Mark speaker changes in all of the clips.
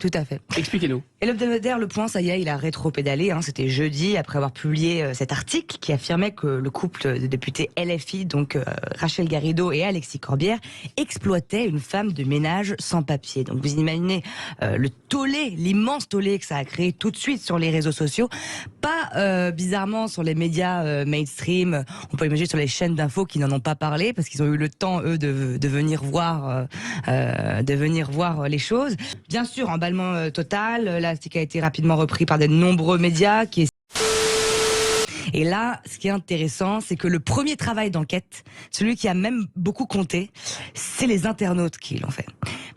Speaker 1: tout à fait.
Speaker 2: Expliquez-nous.
Speaker 1: Et l'hebdomadaire Le Point, ça y est, il a rétro-pédalé. C'était jeudi, après avoir publié cet article qui affirmait que le couple de députés LFI, donc Rachel Garrido et Alexis Corbière, exploitait une femme de ménage sans papier. Donc vous imaginez le tollé, l'immense tollé que ça a créé tout de suite sur les réseaux sociaux. Pas bizarrement sur les médias mainstream. On peut imaginer sur les chaînes d'infos qui n'en ont pas parlé parce qu'ils ont eu le temps, eux, de venir voir les choses. Bien sûr, emballement total. Là, ce qui a été rapidement repris par de nombreux médias. Et là, ce qui est intéressant, c'est que le premier travail d'enquête, celui qui a même beaucoup compté, c'est les internautes qui l'ont fait.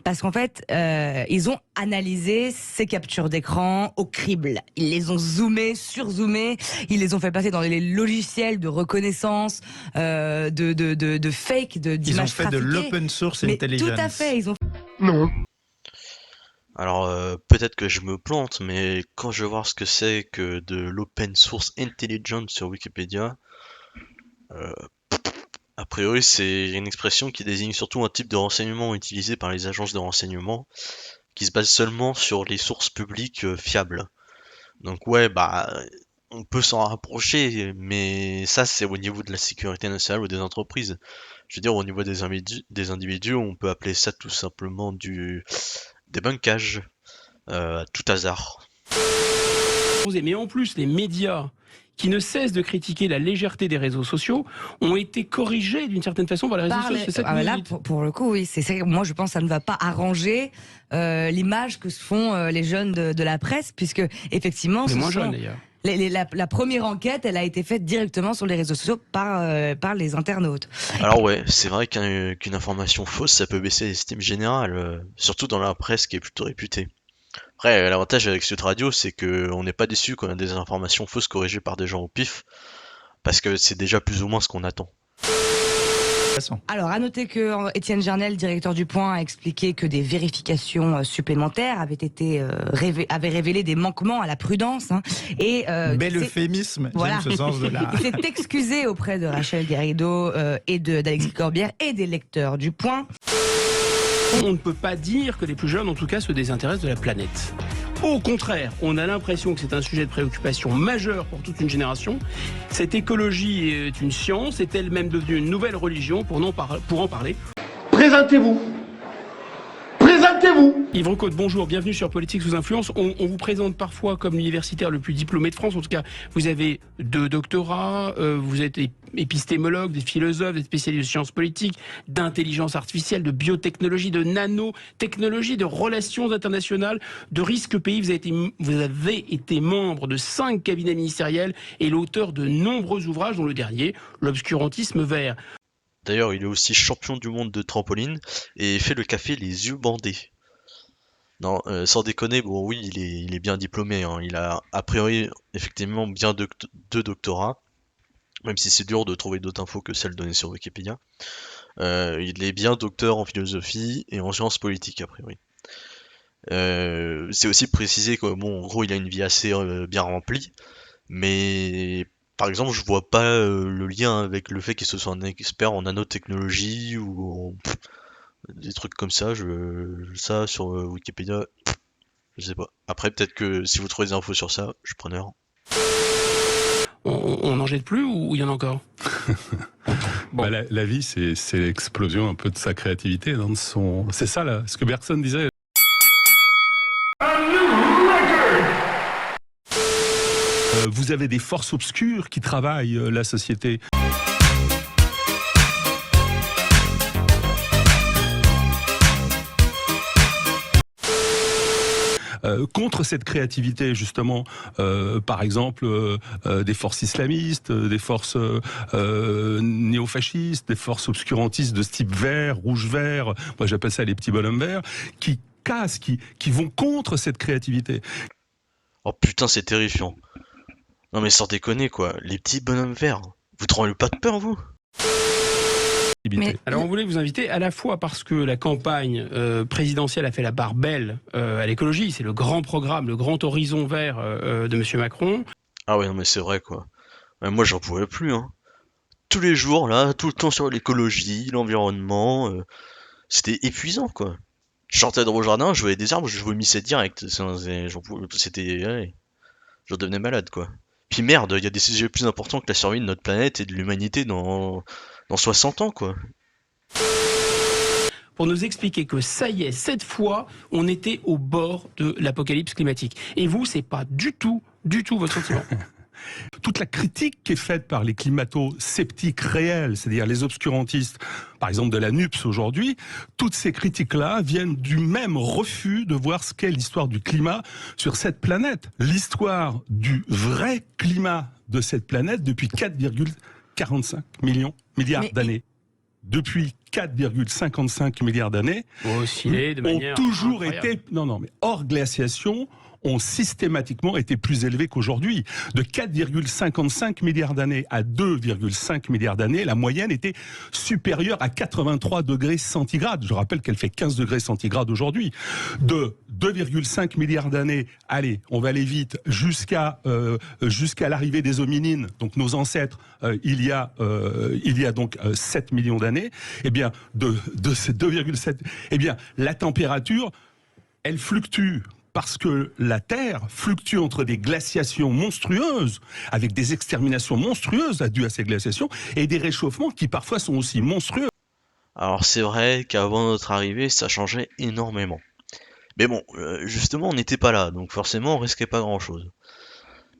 Speaker 1: Parce qu'en fait, ils ont analysé ces captures d'écran au crible. Ils les ont zoomées, surzoomées. Ils les ont fait passer dans les logiciels de reconnaissance, de fake, d'images
Speaker 3: Ils ont fait
Speaker 1: trafiquées.
Speaker 3: de l'open source
Speaker 1: Mais
Speaker 3: intelligence.
Speaker 1: tout à fait, ils ont.
Speaker 4: Non.
Speaker 5: Alors peut-être que je me plante, mais quand je vois ce que c'est que de l'open source intelligence sur Wikipédia, a priori c'est une expression qui désigne surtout un type de renseignement utilisé par les agences de renseignement qui se base seulement sur les sources publiques fiables. Donc ouais, on peut s'en rapprocher, mais ça c'est au niveau de la sécurité nationale ou des entreprises. Je veux dire, au niveau des individus, on peut appeler ça tout simplement du débunkage, à tout hasard.
Speaker 2: Mais en plus, les médias qui ne cessent de critiquer la légèreté des réseaux sociaux ont été corrigés d'une certaine façon par les réseaux sociaux. C'est ça que vous
Speaker 1: là,
Speaker 2: dites.
Speaker 1: pour le coup, oui, c'est ça. Moi, je pense que ça ne va pas arranger l'image que se font les jeunes de la presse, puisque effectivement,
Speaker 2: Les moins jeunes d'ailleurs.
Speaker 1: La première enquête, elle a été faite directement sur les réseaux sociaux par les internautes.
Speaker 5: Alors ouais, c'est vrai qu'une information fausse, ça peut baisser l'estime générale, surtout dans la presse qui est plutôt réputée. Après, l'avantage avec Sud Radio, c'est que on n'est pas déçu quand on a des informations fausses corrigées par des gens au pif, parce que c'est déjà plus ou moins ce qu'on attend.
Speaker 1: Alors, à noter que Étienne Jarnel, directeur du Point, a expliqué que des vérifications supplémentaires avaient révélé des manquements à la prudence.
Speaker 3: Bel euphémisme,
Speaker 1: voilà.
Speaker 3: j'aime ce sens de la...
Speaker 1: Il s'est excusé auprès de Rachel Garrido et d'Alexis Corbière et des lecteurs du Point.
Speaker 2: On ne peut pas dire que les plus jeunes, en tout cas, se désintéressent de la planète. Au contraire, on a l'impression que c'est un sujet de préoccupation majeur pour toute une génération. Cette écologie est une science, est elle-même devenue une nouvelle religion pour en parler.
Speaker 4: Présentez-vous. Présentez-vous.
Speaker 2: Yves Recaude, bonjour, bienvenue sur Politique sous influence. On vous présente parfois comme l'universitaire le plus diplômé de France. En tout cas, vous avez 2 doctorats, vous êtes épistémologue, des philosophes, des spécialistes de sciences politiques, d'intelligence artificielle, de biotechnologie, de nanotechnologie, de relations internationales, de risques pays. Vous avez été membre de 5 cabinets ministériels et l'auteur de nombreux ouvrages, dont le dernier, L'obscurantisme vert.
Speaker 5: D'ailleurs, il est aussi champion du monde de trampoline et fait le café les yeux bandés. Non, sans déconner, bon oui, il est bien diplômé, hein. Il a a priori effectivement bien 2 doctorats, même si c'est dur de trouver d'autres infos que celles données sur Wikipédia. Il est bien docteur en philosophie et en sciences politiques a priori. C'est aussi précisé que bon, en gros, il a une vie assez bien remplie, mais par exemple, je vois pas le lien avec le fait qu'il se soit un expert en nanotechnologie ou des trucs comme ça. Ça sur Wikipédia, je sais pas. Après, peut-être que si vous trouvez des infos sur ça, je suis preneur.
Speaker 2: On n'en jette plus ou il y en a encore?
Speaker 6: Bon. La vie, c'est l'explosion un peu de sa créativité. C'est ça, là, ce que Bergson disait. Vous avez des forces obscures qui travaillent la société. Contre cette créativité, justement, par exemple, des forces islamistes, des forces néofascistes, des forces obscurantistes de ce type vert, rouge-vert, moi j'appelle ça les petits bonhommes verts, qui cassent, qui vont contre cette créativité.
Speaker 5: Oh putain, c'est terrifiant. Non mais sans déconner quoi, les petits bonhommes verts, vous tremblez pas de peur vous?
Speaker 2: Alors on voulait vous inviter à la fois parce que la campagne présidentielle a fait la part belle à l'écologie, c'est le grand programme, le grand horizon vert de Monsieur Macron.
Speaker 5: Ah ouais non mais c'est vrai quoi. Moi j'en pouvais plus hein. Tous les jours là, tout le temps sur l'écologie, l'environnement, c'était épuisant quoi. Je sortais de mon jardin, je voyais des arbres, je vomissais direct. C'était, ouais, j'en devenais malade, quoi. Puis merde, il y a des sujets plus importants que la survie de notre planète et de l'humanité dans 60 ans, quoi.
Speaker 2: Pour nous expliquer que ça y est, cette fois, on était au bord de l'apocalypse climatique. Et vous, c'est pas du tout votre sentiment.
Speaker 6: Toute la critique qui est faite par les climato-sceptiques réels, c'est-à-dire les obscurantistes, par exemple de la NUPS aujourd'hui, toutes ces critiques-là viennent du même refus de voir ce qu'est l'histoire du climat sur cette planète. L'histoire du vrai climat de cette planète depuis 4,45 milliards d'années. Depuis 4,55 milliards d'années, ont toujours été, mais hors glaciation, ont systématiquement été plus élevés qu'aujourd'hui. De 4,55 milliards d'années à 2,5 milliards d'années, la moyenne était supérieure à 83 degrés centigrades. Je rappelle qu'elle fait 15 degrés centigrades aujourd'hui. De 2,5 milliards d'années, allez, on va aller vite, jusqu'à l'arrivée des hominines, donc nos ancêtres, il y a donc 7 millions d'années. Eh bien, de ces 2,7, eh bien, la température, elle fluctue. Parce que la Terre fluctue entre des glaciations monstrueuses, avec des exterminations monstrueuses dues à ces glaciations, et des réchauffements qui parfois sont aussi monstrueux.
Speaker 5: Alors c'est vrai qu'avant notre arrivée, ça changeait énormément. Mais bon, justement, on n'était pas là, donc forcément, on risquait pas grand-chose.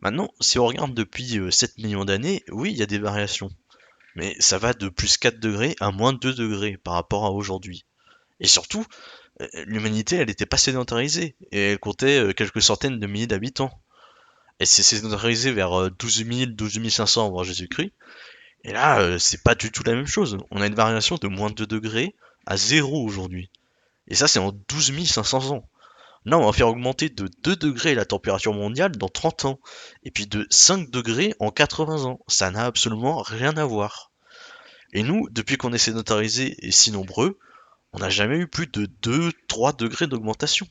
Speaker 5: Maintenant, si on regarde depuis 7 millions d'années, oui, il y a des variations. Mais ça va de plus 4 degrés à moins 2 degrés par rapport à aujourd'hui. Et surtout, l'humanité, elle n'était pas sédentarisée, et elle comptait quelques centaines de milliers d'habitants. Elle s'est sédentarisée vers 12 000, 12 500 avant Jésus-Christ, et là, c'est pas du tout la même chose. On a une variation de moins 2 degrés à 0 aujourd'hui. Et ça, c'est en 12 500 ans. Là, on va faire augmenter de 2 degrés la température mondiale dans 30 ans, et puis de 5 degrés en 80 ans. Ça n'a absolument rien à voir. Et nous, depuis qu'on est sédentarisés et si nombreux, on n'a jamais eu plus de 2-3 degrés d'augmentation.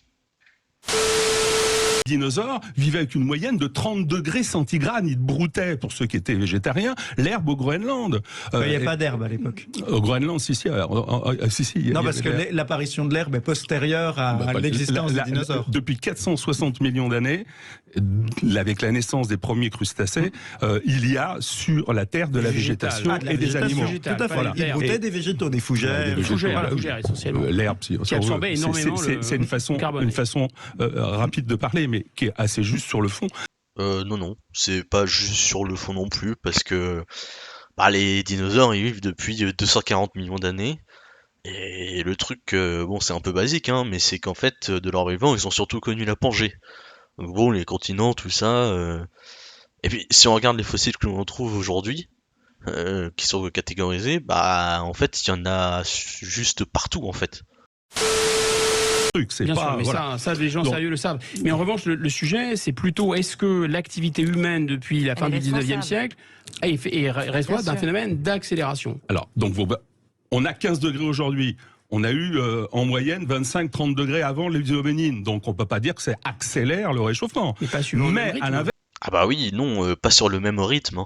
Speaker 6: Les dinosaures vivaient avec une moyenne de 30 degrés centigrades. Ils broutaient, pour ceux qui étaient végétariens, l'herbe au Groenland.
Speaker 3: Il n'y avait pas d'herbe à l'époque.
Speaker 6: Au Groenland, si.
Speaker 3: Non, parce que l'apparition de l'herbe est postérieure à l'existence des dinosaures.
Speaker 6: Depuis 460 millions d'années, avec la naissance des premiers crustacés, il y a sur la Terre de la végétation et des animaux.
Speaker 3: Tout à fait. Ils broutaient des végétaux, des fougères.
Speaker 2: Des fougères essentiellement.
Speaker 6: L'herbe,
Speaker 2: qui absorbait énormément
Speaker 6: c'est une façon rapide de parler, mais qui est assez juste sur le fond.
Speaker 5: Non, c'est pas juste sur le fond non plus, parce que les dinosaures ils vivent depuis 240 millions d'années, et le truc, bon c'est un peu basique, hein, mais c'est qu'en fait, de leur vivant, ils ont surtout connu la Pangée. Donc bon, les continents, tout ça, et puis si on regarde les fossiles que l'on trouve aujourd'hui, qui sont catégorisés, en fait, il y en a juste partout, en fait.
Speaker 6: C'est
Speaker 2: bien
Speaker 6: pas,
Speaker 2: sûr, mais
Speaker 6: voilà.
Speaker 2: ça, les gens sérieux le savent. Mais en revanche, le sujet, c'est plutôt est-ce que l'activité humaine depuis la fin du 19e siècle est responsable d'un phénomène d'accélération.
Speaker 6: Alors, donc, on a 15 degrés aujourd'hui. On a eu en moyenne 25-30 degrés avant les hominines. Donc, on ne peut pas dire que ça accélère le réchauffement.
Speaker 2: Mais
Speaker 6: à l'inverse.
Speaker 5: Ah bah oui, non, pas sur le même rythme.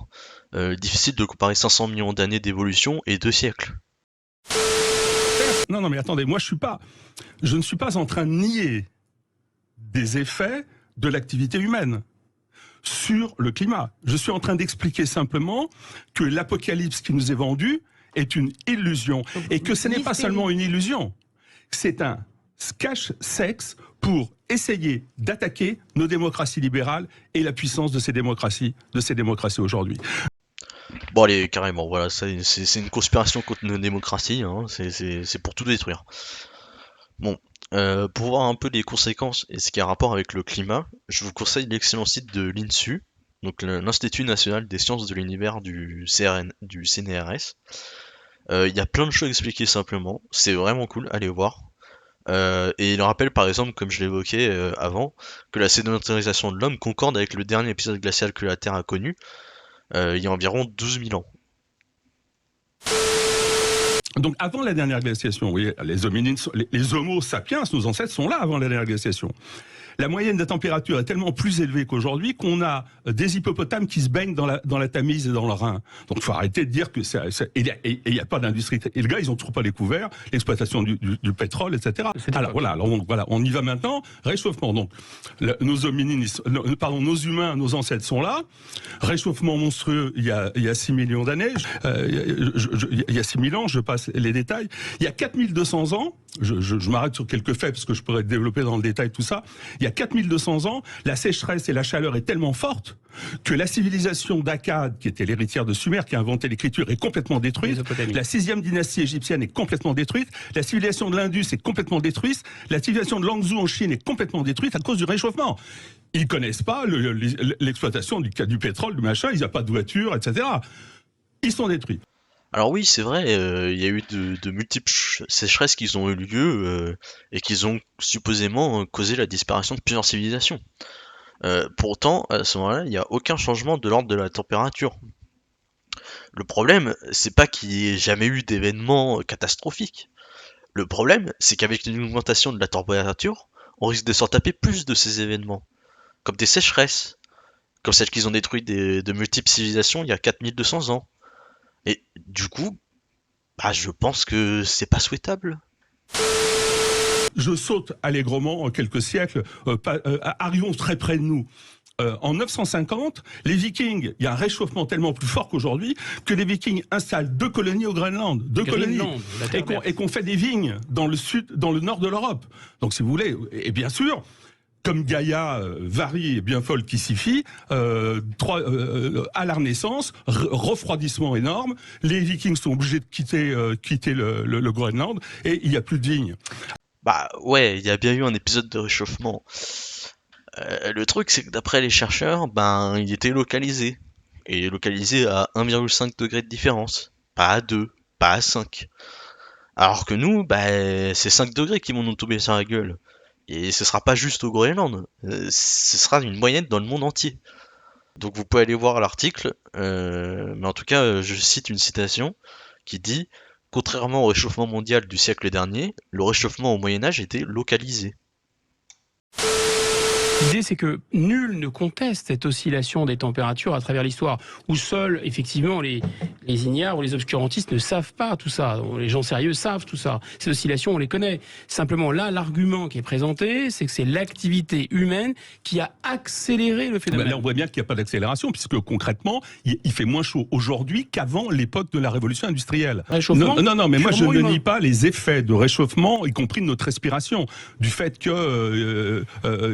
Speaker 5: Hein. Difficile de comparer 500 millions d'années d'évolution et 2 siècles.
Speaker 6: Non, mais attendez, moi je ne suis pas en train de nier des effets de l'activité humaine sur le climat. Je suis en train d'expliquer simplement que l'apocalypse qui nous est vendue est une illusion. Et que ce n'est pas seulement une illusion, c'est un cache-sexe pour essayer d'attaquer nos démocraties libérales et la puissance de ces démocraties aujourd'hui.
Speaker 5: Bon allez, carrément, voilà, c'est une conspiration contre nos démocraties, hein, c'est pour tout détruire. Bon, pour voir un peu les conséquences et ce qui a rapport avec le climat, je vous conseille l'excellent site de l'INSU, donc l'Institut National des Sciences de l'Univers du CNRS. Il y a plein de choses expliquées simplement, c'est vraiment cool, allez voir. Et il rappelle par exemple, comme je l'évoquais avant, que la sédentarisation de l'homme concorde avec le dernier épisode glacial que la Terre a connu, il y a environ 12 000 ans.
Speaker 6: Donc avant la dernière glaciation, vous voyez, les hominines, les homo sapiens, nos ancêtres sont là avant la dernière glaciation. la moyenne de température est tellement plus élevée qu'aujourd'hui qu'on a des hippopotames qui se baignent dans la Tamise et dans le Rhin. Donc il faut arrêter de dire que il y a pas d'industrie. Et le gars, ils ont toujours pas découvert l'exploitation du pétrole, etc. Alors voilà, on y va maintenant. Réchauffement. Donc nos humains, nos ancêtres sont là. Réchauffement monstrueux il y a 6 millions d'années. Il y a 6000 ans, je passe les détails. Il y a 4200 ans, je m'arrête sur quelques faits parce que je pourrais développer dans le détail tout ça. Il y a 4200 ans, la sécheresse et la chaleur est tellement forte que la civilisation d'Akkad, qui était l'héritière de Sumer, qui a inventé l'écriture, est complètement détruite. La 6e dynastie égyptienne est complètement détruite. La civilisation de l'Indus est complètement détruite. La civilisation de Langzhou en Chine est complètement détruite à cause du réchauffement. Ils connaissent pas l'exploitation du pétrole, du machin, ils n'ont pas de voiture, etc. Ils sont détruits.
Speaker 5: Alors oui, c'est vrai, il y a eu de multiples sécheresses qui ont eu lieu et qui ont supposément causé la disparition de plusieurs civilisations. Pourtant, à ce moment-là, il n'y a aucun changement de l'ordre de la température. Le problème, c'est pas qu'il n'y ait jamais eu d'événements catastrophiques. Le problème, c'est qu'avec une augmentation de la température, on risque de s'en taper plus de ces événements. Comme des sécheresses, comme celles qui ont détruit de multiples civilisations il y a 4200 ans. Et du coup, je pense que c'est pas souhaitable.
Speaker 6: Je saute allègrement en quelques siècles, arrivons très près de nous. En 950, les Vikings, il y a un réchauffement tellement plus fort qu'aujourd'hui que les Vikings installent 2 colonies au Groenland, et qu'on fait des vignes dans le nord de l'Europe. Donc, si vous voulez, et bien sûr, comme Gaïa varie et bien folle qui s'y fit, à la Renaissance, refroidissement énorme, les Vikings sont obligés de quitter le Groenland et il n'y a plus de vignes.
Speaker 5: Ouais, il y a bien eu un épisode de réchauffement. Le truc, c'est que d'après les chercheurs, il était localisé. Et localisé à 1,5 degré de différence. Pas à 2, pas à 5. Alors que nous, c'est 5 degrés qui vont nous tomber sur la gueule. Et ce sera pas juste au Groenland. Ce sera une moyenne dans le monde entier. Donc vous pouvez aller voir l'article. Mais en tout cas, je cite une citation qui dit: contrairement au réchauffement mondial du siècle dernier, le réchauffement au Moyen-Âge était localisé.
Speaker 2: L'idée, c'est que nul ne conteste cette oscillation des températures à travers l'histoire, où seuls, effectivement, les ignares ou les obscurantistes ne savent pas tout ça. Les gens sérieux savent tout ça. Ces oscillations, on les connaît. Simplement, là, l'argument qui est présenté, c'est que c'est l'activité humaine qui a accéléré le phénomène.
Speaker 6: Là, on voit bien qu'il n'y a pas d'accélération, puisque concrètement, il fait moins chaud aujourd'hui qu'avant l'époque de la révolution industrielle.
Speaker 2: Réchauffement ?
Speaker 6: Non, mais moi, je ne nie pas les effets de réchauffement, y compris de notre respiration, du fait que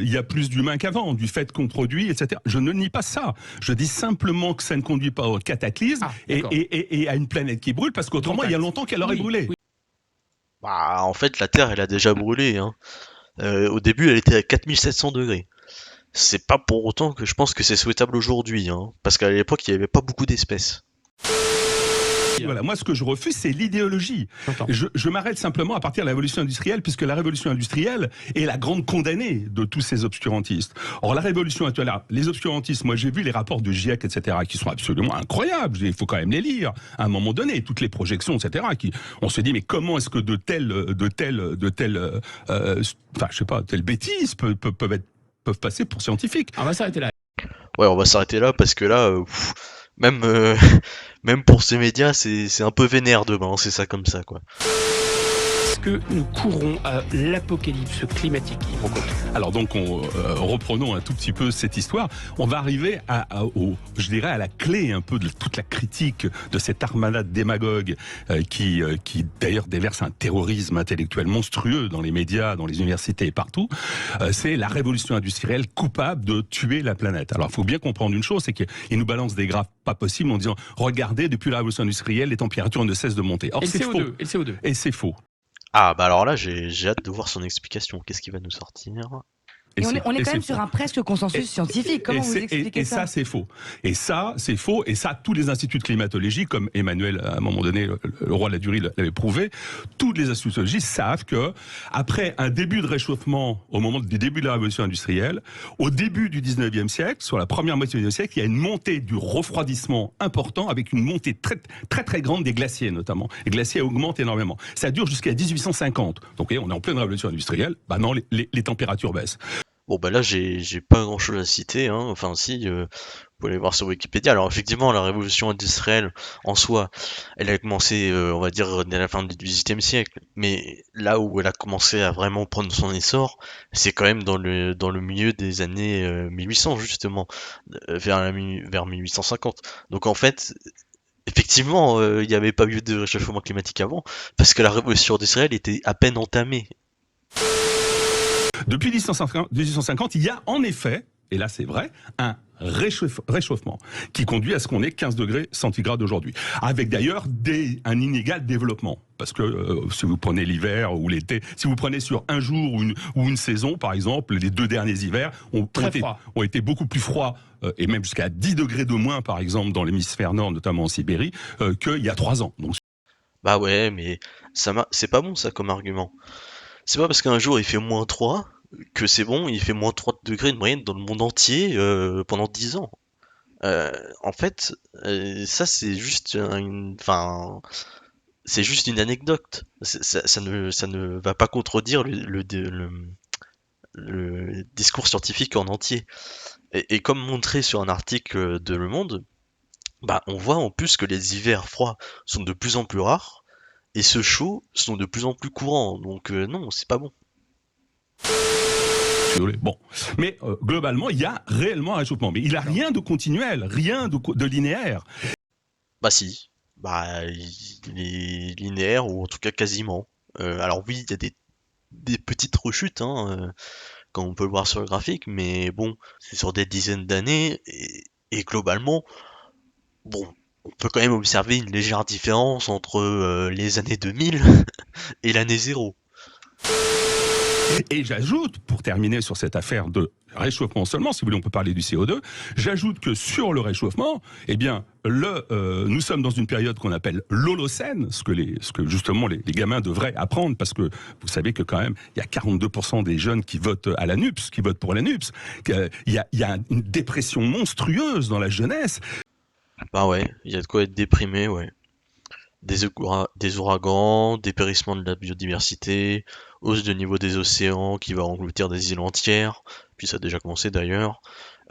Speaker 6: il y a plus d'humains qu'avant, du fait qu'on produit, etc. Je ne nie pas ça. Je dis simplement que ça ne conduit pas au cataclysme et à une planète qui brûle, parce qu'autrement, il y a longtemps qu'elle aurait brûlé.
Speaker 5: Oui. En fait, la Terre, elle a déjà brûlé. Au début, elle était à 4700 degrés. C'est pas pour autant que je pense que c'est souhaitable aujourd'hui, parce qu'à l'époque, il n'y avait pas beaucoup d'espèces.
Speaker 6: Voilà, moi, ce que je refuse, c'est l'idéologie. Je m'arrête simplement à partir de la révolution industrielle, puisque la révolution industrielle est la grande condamnée de tous ces obscurantistes. Or, la révolution actuelle, les obscurantistes, moi, j'ai vu les rapports du GIEC, etc., qui sont absolument incroyables. Il faut quand même les lire. À un moment donné, toutes les projections, etc., on se dit, mais comment est-ce que de telles bêtises peuvent passer pour scientifiques?
Speaker 2: On va s'arrêter là.
Speaker 5: Ouais, on va s'arrêter là, parce que là, même pour ces médias, c'est un peu vénère de balancer ça comme ça, quoi.
Speaker 2: Est-ce que nous courons à l'apocalypse climatique?
Speaker 6: Alors donc, reprenons un tout petit peu cette histoire. On va arriver à la clé un peu de toute la critique de cette armada de démagogues qui d'ailleurs déverse un terrorisme intellectuel monstrueux dans les médias, dans les universités et partout. C'est la révolution industrielle coupable de tuer la planète. Alors, il faut bien comprendre une chose, c'est qu'ils nous balancent des graphes pas possibles en disant « Regardez, depuis la révolution industrielle, les températures ne cessent de monter ». Or, c'est faux.
Speaker 2: Et le CO2.
Speaker 6: Et c'est faux.
Speaker 5: Alors là, j'ai hâte de voir son explication. Qu'est-ce qui va nous sortir?
Speaker 1: Et on est quand même sur un presque consensus scientifique. Comment vous expliquez ça?
Speaker 6: Et ça, c'est faux. Et ça, c'est faux. Et ça, tous les instituts de climatologie, comme Emmanuel, à un moment donné, le roi de la Durie l'avait prouvé, tous les instituts de climatologie savent que, après un début de réchauffement, au moment du début de la révolution industrielle, au début du 19e siècle, sur la première moitié du 19e siècle, il y a une montée du refroidissement important, avec une montée très, très, très grande des glaciers, notamment. Les glaciers augmentent énormément. Ça dure jusqu'à 1850. Donc, on est en pleine révolution industrielle. Non, les températures baissent.
Speaker 5: Bon bah là j'ai pas grand chose à citer, hein. Enfin si, vous pouvez aller voir sur Wikipédia. Alors effectivement la révolution industrielle en soi, elle a commencé on va dire dès la fin du XVIIIe siècle. Mais là où elle a commencé à vraiment prendre son essor, c'est quand même dans le milieu des années 1800 justement, vers 1850. Donc en fait, effectivement, il n'y avait pas eu de réchauffement climatique avant, parce que la révolution industrielle était à peine entamée.
Speaker 6: Depuis 1850, il y a en effet, et là c'est vrai, un réchauffement qui conduit à ce qu'on ait 15 degrés centigrades aujourd'hui. Avec d'ailleurs un inégal développement. Parce que si vous prenez l'hiver ou l'été, si vous prenez sur un jour ou une saison, par exemple, les 2 derniers hivers ont été beaucoup plus froids, et même jusqu'à 10 degrés de moins, par exemple, dans l'hémisphère nord, notamment en Sibérie, qu'il y a 3 ans. Donc,
Speaker 5: Bah ouais, mais c'est pas bon ça comme argument. C'est pas parce qu'un jour il fait -3 que c'est bon, il fait -3 degrés de moyenne dans le monde entier pendant 10 ans. En fait, ça c'est juste enfin, c'est juste une anecdote. Ça ne va pas contredire le discours scientifique en entier. Et comme montré sur un article de Le Monde, bah on voit en plus que les hivers froids sont de plus en plus rares et ceux chauds sont de plus en plus courants. Donc non, c'est pas bon.
Speaker 6: désolé. Bon, mais globalement, il y a réellement un réchauffement. Mais il n'y a rien de continuel, rien de linéaire.
Speaker 5: Bah si, bah il est linéaire ou en tout cas quasiment. Alors oui, il y a des petites rechutes, hein, comme on peut le voir sur le graphique, mais bon, c'est sur des dizaines d'années et globalement, bon, on peut quand même observer une légère différence entre les années 2000 et l'année 0.
Speaker 6: Et j'ajoute, pour terminer sur cette affaire de réchauffement seulement, si vous voulez, on peut parler du CO2, j'ajoute que sur le réchauffement, eh bien, nous sommes dans une période qu'on appelle l'Holocène, ce que justement les gamins devraient apprendre, parce que vous savez que quand même, il y a 42% des jeunes qui votent à la NUPS, qui votent pour la NUPS. Il y a une dépression monstrueuse dans la jeunesse.
Speaker 5: Bah ouais, il y a de quoi être déprimé, ouais. Des ouragans, dépérissement de la biodiversité, hausse de niveau des océans qui va engloutir des îles entières, puis ça a déjà commencé d'ailleurs,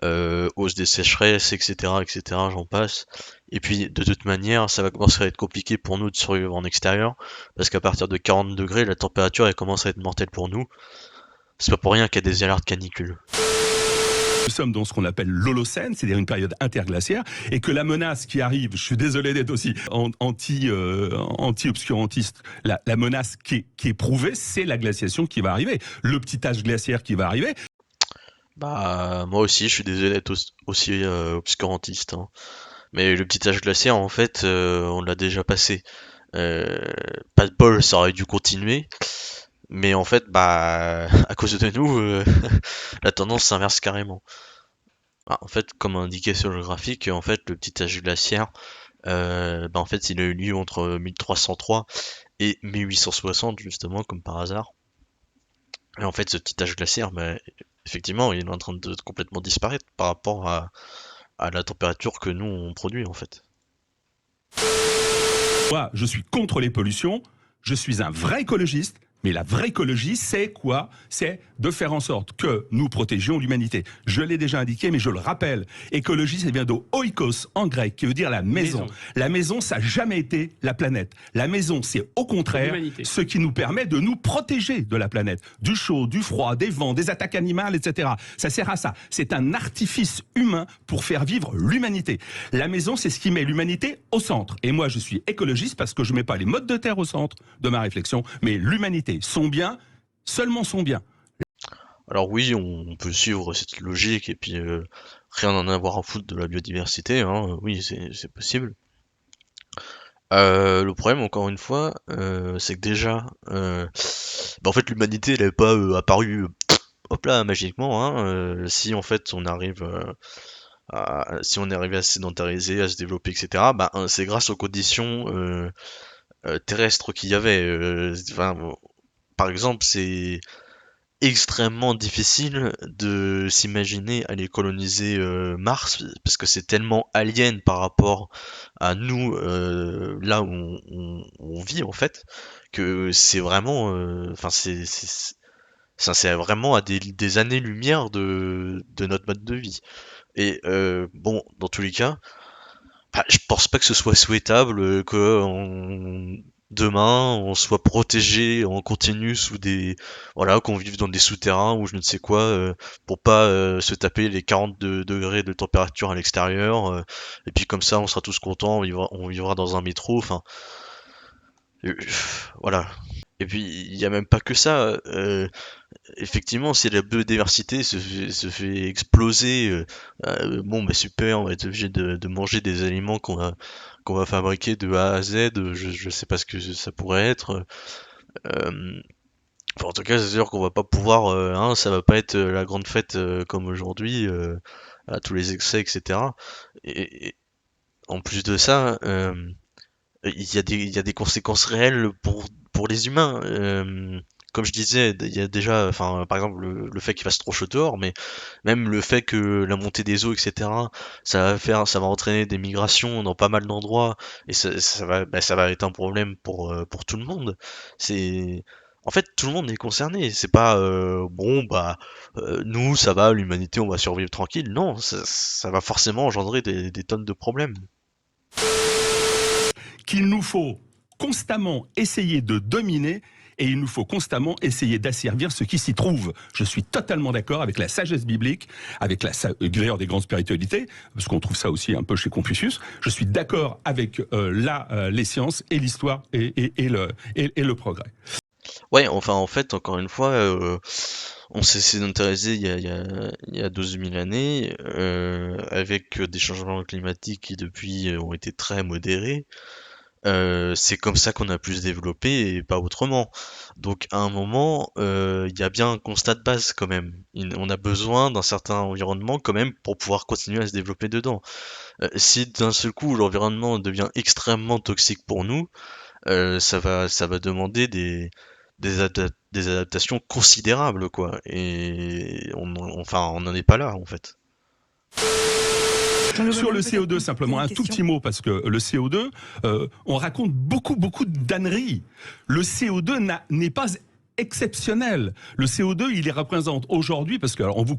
Speaker 5: hausse des sécheresses, etc., etc., j'en passe. Et puis de toute manière, ça va commencer à être compliqué pour nous de survivre en extérieur, parce qu'à partir de 40 degrés, la température elle commence à être mortelle pour nous. C'est pas pour rien qu'il y a des alertes canicules.
Speaker 6: Nous sommes dans ce qu'on appelle l'Holocène, c'est-à-dire une période interglaciaire, et que la menace qui arrive, je suis désolé d'être aussi anti-obscurantiste, la menace qui est prouvée, c'est la glaciation qui va arriver, le petit âge glaciaire qui va arriver.
Speaker 5: Bah moi aussi, je suis désolé d'être aussi obscurantiste, hein. Mais le petit âge glaciaire, en fait, on l'a déjà passé. Euh, Pas de bol, ça aurait dû continuer. Mais en fait, bah, à cause de nous, la tendance s'inverse carrément. Ah, en fait, comme indiqué sur le graphique, en fait, le petit âge glaciaire, bah, en fait, il a eu lieu entre 1303 et 1860, justement, comme par hasard. Et en fait, ce petit âge glaciaire, bah, effectivement, il est en train de complètement disparaître par rapport à la température que nous, on produit, en fait.
Speaker 6: Moi, je suis contre les pollutions, je suis un vrai écologiste, mais la vraie écologie, c'est quoi? C'est de faire en sorte que nous protégions l'humanité. Je l'ai déjà indiqué, mais je le rappelle. Écologie, ça vient de oikos en grec, qui veut dire la maison. La maison, ça n'a jamais été la planète. La maison, c'est au contraire ce qui nous permet de nous protéger de la planète. Du chaud, du froid, des vents, des attaques animales, etc. Ça sert à ça. C'est un artifice humain pour faire vivre l'humanité. La maison, c'est ce qui met l'humanité au centre. Et moi, je suis écologiste parce que je ne mets pas les modes de terre au centre de ma réflexion, mais l'humanité, son bien, seulement son bien.
Speaker 5: Alors oui, on peut suivre cette logique et puis rien en avoir à foutre de la biodiversité, hein. Oui, c'est possible. Le problème, encore une fois, c'est que déjà, bah, en fait, l'humanité, elle n'est pas apparue, hop là, magiquement, hein. Si en fait on arrive si on est arrivé à se sédentariser, à se développer, etc., bah, c'est grâce aux conditions terrestres qu'il y avait. Enfin, par exemple, c'est extrêmement difficile de s'imaginer aller coloniser Mars parce que c'est tellement alien par rapport à nous là où on vit en fait que c'est vraiment enfin Ça, c'est vraiment à des années-lumière de notre mode de vie. Et bon, dans tous les cas, bah, je pense pas que ce soit souhaitable demain on soit protégé en continu sous des voilà qu'on vive dans des souterrains ou je ne sais quoi pour pas se taper les 42 degrés de température à l'extérieur et puis comme ça on sera tous contents on vivra dans un métro enfin euh, voilà et puis il y a même pas que ça effectivement, si la biodiversité se fait exploser, bon bah super, on va être obligé de manger des aliments qu'on va fabriquer de A à Z, je sais pas ce que ça pourrait être. Euh, enfin, en tout cas, c'est sûr qu'on va pas pouvoir, hein, ça va pas être la grande fête comme aujourd'hui, à tous les excès, etc. Et en plus de ça, il y a des conséquences réelles pour les humains. Comme je disais, il y a déjà, enfin, par exemple, le fait qu'il fasse trop chaud dehors, mais même le fait que la montée des eaux, etc., ça va entraîner des migrations dans pas mal d'endroits, et ça va être un problème pour tout le monde. C'est, en fait, tout le monde est concerné. C'est pas, bon, bah, nous, ça va, l'humanité, on va survivre tranquille. Non, ça va forcément engendrer des tonnes de problèmes.
Speaker 6: Qu'il nous faut constamment essayer de dominer et il nous faut constamment essayer d'asservir ce qui s'y trouve. Je suis totalement d'accord avec la sagesse biblique, avec d'ailleurs des grandes spiritualités, parce qu'on trouve ça aussi un peu chez Confucius. Je suis d'accord avec les sciences et l'histoire et le progrès.
Speaker 5: Ouais, enfin, en fait, encore une fois, on s'est sédentarisé il y a 12 000 années, avec des changements climatiques qui depuis ont été très modérés. C'est comme ça qu'on a pu se développer et pas autrement. Donc à un moment, il y a bien un constat de base quand même. On a besoin d'un certain environnement quand même pour pouvoir continuer à se développer dedans. Si d'un seul coup l'environnement devient extrêmement toxique pour nous, ça va demander des adaptations considérables quoi. Et enfin on n'en est pas là en fait.
Speaker 6: Sur le CO2, simplement un tout petit mot, parce que le CO2, on raconte beaucoup de danneries. Le CO2 n'est pas exceptionnel. Le CO2, il les représente aujourd'hui, parce que alors, on vous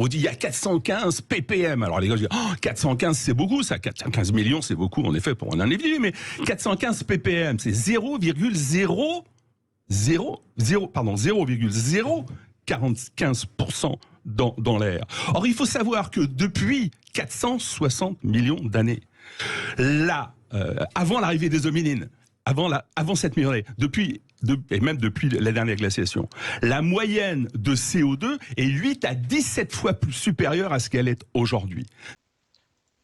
Speaker 6: dit il y a 415 ppm. Alors les gars disent 415 c'est beaucoup, ça, 415 millions c'est beaucoup en effet pour un individu, mais 415 ppm c'est 0,045% dans l'air. Or, il faut savoir que depuis 460 millions d'années, là, avant l'arrivée des hominines, avant 7 millions d'années, et même depuis la dernière glaciation, la moyenne de CO2 est 8 à 17 fois plus supérieure à ce qu'elle est aujourd'hui.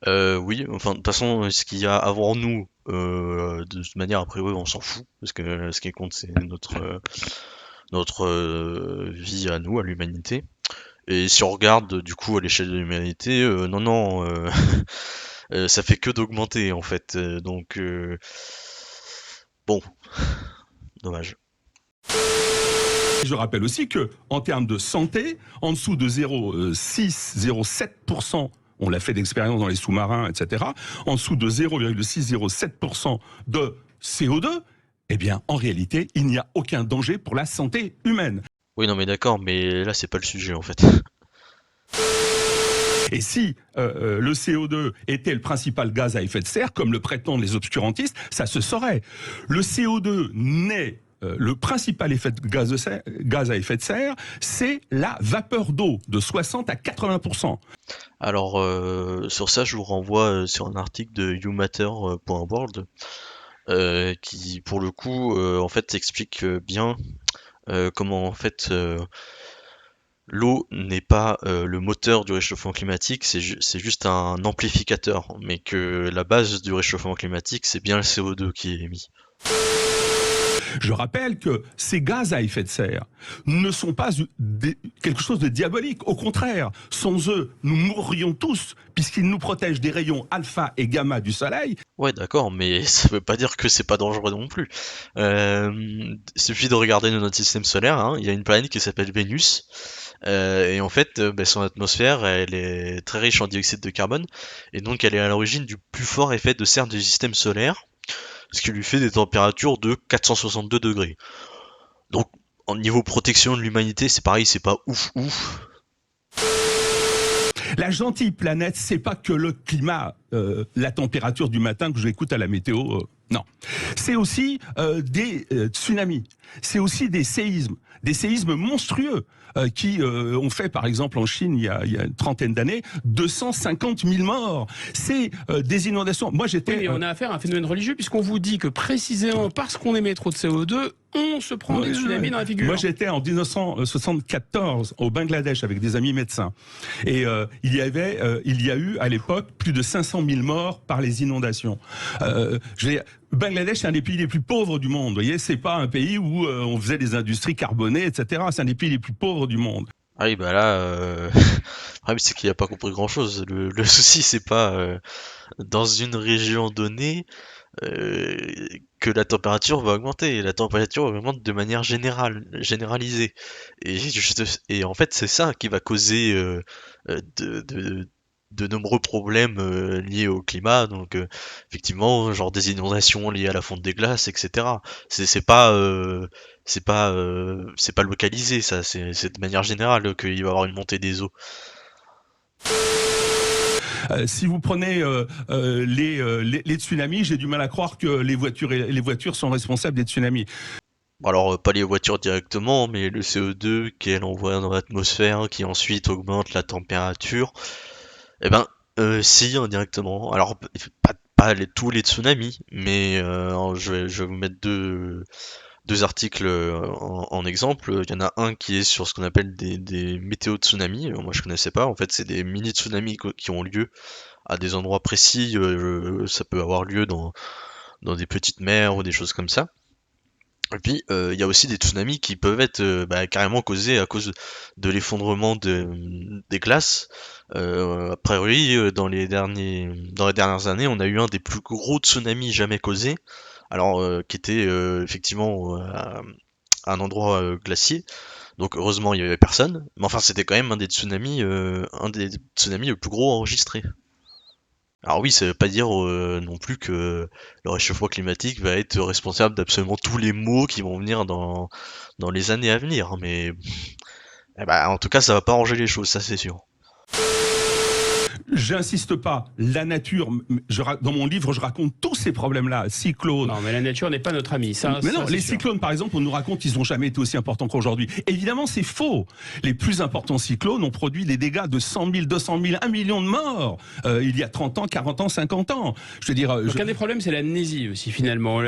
Speaker 5: Oui, enfin de toute façon, ce qu'il y a avant nous, de toute manière, a priori, on s'en fout, parce que ce qui compte, c'est notre vie à nous, à l'humanité. Et si on regarde du coup à l'échelle de l'humanité, non, ça fait que d'augmenter en fait. Donc bon, dommage.
Speaker 6: Je rappelle aussi que, en termes de santé, en dessous de 0,6-0,7%, on l'a fait d'expérience dans les sous-marins, etc., en dessous de 0,6-0,7% de CO2, eh bien, en réalité, il n'y a aucun danger pour la santé humaine.
Speaker 5: Oui, non, mais d'accord, mais là, c'est pas le sujet, en fait.
Speaker 6: Et si le CO2 était le principal gaz à effet de serre, comme le prétendent les obscurantistes, ça se saurait. Le CO2 n'est le principal gaz à effet de serre, c'est la vapeur d'eau de 60 à 80%.
Speaker 5: Alors, sur ça, je vous renvoie sur un article de youmatter.world qui, pour le coup, en fait, explique bien comment, en fait, l'eau n'est pas le moteur du réchauffement climatique, c'est juste un amplificateur, mais que la base du réchauffement climatique, c'est bien le CO2 qui est émis.
Speaker 6: Je rappelle que ces gaz à effet de serre ne sont pas quelque chose de diabolique. Au contraire, sans eux, nous mourrions tous, puisqu'ils nous protègent des rayons alpha et gamma du soleil.
Speaker 5: Ouais, d'accord, mais ça veut pas dire que c'est pas dangereux non plus. Il suffit de regarder notre système solaire, hein. Il y a une planète qui s'appelle Vénus, et en fait, son atmosphère, elle est très riche en dioxyde de carbone, et donc elle est à l'origine du plus fort effet de serre du système solaire, ce qui lui fait des températures de 462 degrés. Donc en niveau protection de l'humanité, c'est pareil, c'est pas ouf.
Speaker 6: La gentille planète, c'est pas que le climat, la température du matin que j'écoute à la météo. Non. C'est aussi des tsunamis. C'est aussi des séismes monstrueux qui ont fait, par exemple, en Chine, il y a une trentaine d'années, 250 000 morts. C'est des inondations. Moi, j'étais...
Speaker 2: Oui, mais on a affaire à un phénomène religieux, puisqu'on vous dit que précisément parce qu'on émet trop de CO2, on se prend des tsunamis dans la figure.
Speaker 6: Moi, j'étais en 1974 au Bangladesh avec des amis médecins. Et il y a eu à l'époque plus de 500 000 morts par les inondations. Bangladesh, c'est un des pays les plus pauvres du monde. Vous voyez, c'est pas un pays où on faisait des industries carbonées, etc. C'est un des pays les plus pauvres du monde.
Speaker 5: Ah oui, bah là, le problème, c'est qu'il a pas compris grand-chose. Le souci, c'est pas dans une région donnée que la température va augmenter. La température augmente de manière généralisée. Et en fait, c'est ça qui va causer de nombreux problèmes liés au climat. Donc, effectivement, genre des inondations liées à la fonte des glaces, etc. C'est pas localisé, ça. C'est de manière générale qu'il va y avoir une montée des eaux.
Speaker 6: Si vous prenez les tsunamis, j'ai du mal à croire que les voitures sont responsables des tsunamis.
Speaker 5: Alors, pas les voitures directement, mais le CO2 qu'elles envoient dans l'atmosphère, qui ensuite augmente la température, eh ben, si, indirectement. Alors, pas tous les tsunamis, mais je vais vous mettre deux articles en exemple. Il y en a un qui est sur ce qu'on appelle des météo-tsunamis. Moi, je connaissais pas. En fait, c'est des mini-tsunamis qui ont lieu à des endroits précis. Ça peut avoir lieu dans des petites mers ou des choses comme ça. Et puis, il y a aussi des tsunamis qui peuvent être carrément causés à cause de l'effondrement des glaces. A priori, dans les dernières années, on a eu un des plus gros tsunamis jamais causés. Alors, qui était effectivement à un endroit glacier. Donc, heureusement, il y avait personne. Mais enfin, c'était quand même un des tsunamis le plus gros enregistré. Alors oui, ça veut pas dire non plus que le réchauffement climatique va être responsable d'absolument tous les maux qui vont venir dans les années à venir, mais en tout cas, ça va pas arranger les choses, ça c'est sûr.
Speaker 6: J'insiste pas, la nature, dans mon livre, je raconte tous ces problèmes-là, cyclones.
Speaker 2: Non, mais la nature n'est pas notre amie, ça.
Speaker 6: Mais non,
Speaker 2: ça,
Speaker 6: les
Speaker 2: sûr.
Speaker 6: cyclones, par exemple, on nous raconte qu'ils n'ont jamais été aussi importants qu'aujourd'hui. Évidemment, c'est faux. Les plus importants cyclones ont produit des dégâts de 100 000, 200 000, 1 million de morts il y a 30 ans, 40 ans, 50 ans. Je veux dire.
Speaker 2: Donc, un des problèmes, c'est l'amnésie aussi, finalement.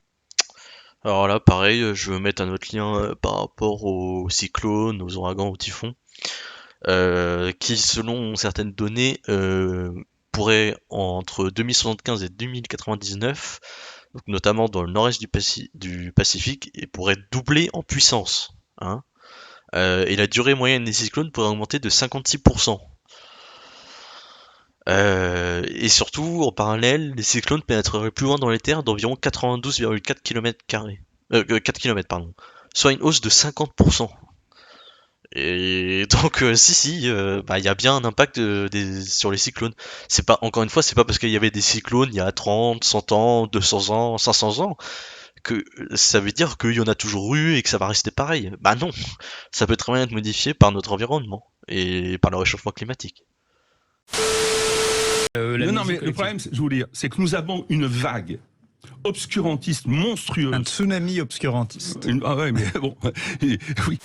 Speaker 5: Alors là, pareil, je veux mettre un autre lien par rapport aux cyclones, aux ouragans, aux typhons. Qui, selon certaines données, pourrait entre 2075 et 2099, donc notamment dans le nord-est du Pacifique, et pourrait doubler en puissance. Hein. Et la durée moyenne des cyclones pourrait augmenter de 56%. Et surtout, en parallèle, les cyclones pénétreraient plus loin dans les terres d'environ 92,4 km, 4 km, pardon, soit une hausse de 50%. Et donc il y a bien un impact sur les cyclones. C'est pas, encore une fois, c'est pas parce qu'il y avait des cyclones il y a 30, 100 ans, 200 ans, 500 ans que ça veut dire qu'il y en a toujours eu et que ça va rester pareil. Bah non, ça peut très bien être modifié par notre environnement et par le réchauffement climatique.
Speaker 6: Non, mais le problème, je vous dire, c'est que nous avons une vague obscurantiste monstrueuse.
Speaker 3: Un tsunami obscurantiste.
Speaker 6: Ah ouais, mais bon, oui.